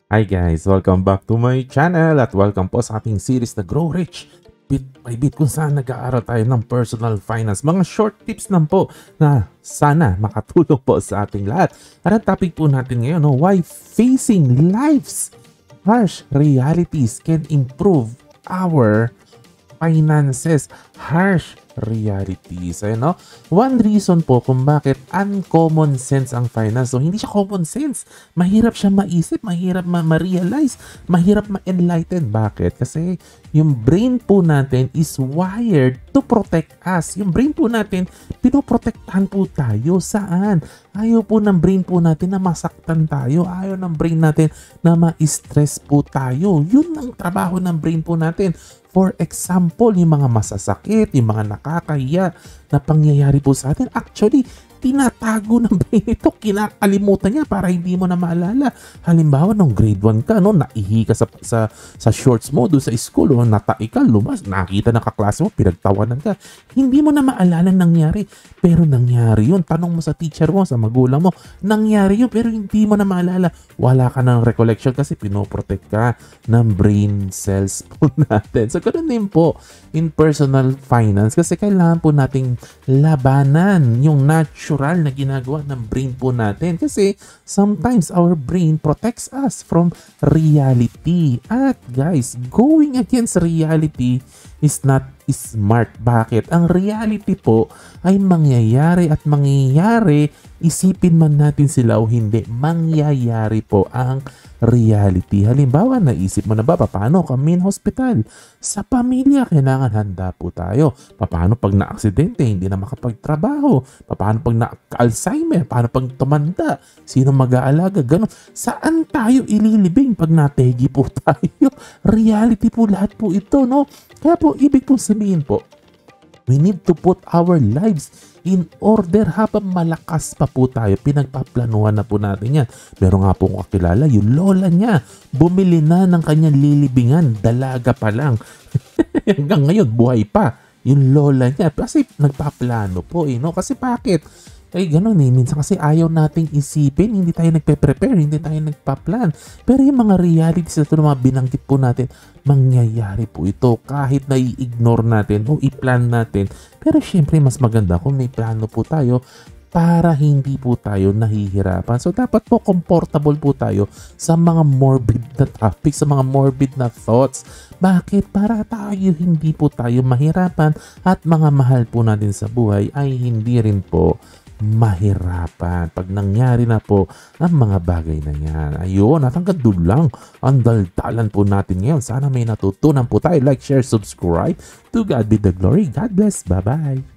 Hi guys! Welcome back to my channel at welcome po sa ating series na Grow Rich Bit by Bit, kung saan nag-aaral tayo ng personal finance. Mga short tips lang po na sana makatulong po sa ating lahat. At ang topic po natin ngayon, why facing life's harsh realities can improve our finances. Harsh realities. Ayun, no? One reason po kung bakit uncommon sense ang finance. So, hindi siya common sense. Mahirap siya maisip, mahirap ma-realize, mahirap ma-enlighten. Bakit? Kasi yung brain po natin is wired to protect us. Yung brain po natin, pinoprotektahan po tayo. Saan? Ayaw po ng brain po natin na masaktan tayo. Ayaw ng brain natin na ma-stress po tayo. Yun ang trabaho ng brain po natin. For example, yung mga masasakit, yung mga nakakahiya na pangyayari po sa atin, actually, tinatago ng brain ito, kinakalimutan niya para hindi mo na maalala. Halimbawa, nung grade 1 ka, naihi ka sa shorts mo doon sa school, natai ka, nakita ng kaklase mo, pinagtawanan ka. Hindi mo na maalala nangyari, pero nangyari yun. Tanong mo sa teacher mo, sa magulang mo, nangyari yun, pero hindi mo na maalala. Wala ka ng recollection kasi pinoprotect ka ng brain cells po natin. So, ganun din po in personal finance kasi kailangan po nating labanan yung natural na ginagawa ng brain po natin kasi sometimes our brain protects us from reality. At guys, going against reality is not smart. Bakit? Ang reality po ay mangyayari at mangyayari, isipin man natin sila o hindi, mangyayari po ang reality. Halimbawa, naisip mo na ba paano kami in hospital? Sa pamilya, kailangan handa po tayo. Paano pag na-aksidente, hindi na makapagtrabaho? Paano pag na-Alzheimer? Paano pag tumanda? Sino mag-aalaga? Ganon. Saan tayo ililibing pag nategi po tayo? Reality po lahat po ito, no? Kaya po, ibig po sabihin po, we need to put our lives in order habang malakas pa po tayo. Pinagpaplanuhan na po natin yan. Meron nga po kong kakilala, yung lola niya, bumili na ng kanyang lilibingan, dalaga pa lang. Hanggang ngayon, buhay pa yung lola niya. Kasi nagpaplano po, no? Kasi bakit? Ganun minsan kasi ayaw nating isipin, hindi tayo nagpe-prepare, hindi tayo nagpa-plan. Pero yung mga realities na ito, mga binanggit po natin, mangyayari po ito kahit na i-ignore natin o i-plan natin. Pero syempre mas maganda kung may plano po tayo para hindi po tayo nahihirapan. So dapat po comfortable po tayo sa mga morbid na topics, sa mga morbid na thoughts. Bakit? Para tayo hindi po tayo mahirapan at mga mahal po natin sa buhay ay hindi rin po mahirapan pag nangyari na po ang mga bagay na yan. Ayun, at hanggang doon lang ang daldalan po natin ngayon. Sana may natutunan po tayo. Like, share, subscribe. To God be the glory. God bless. Bye-bye.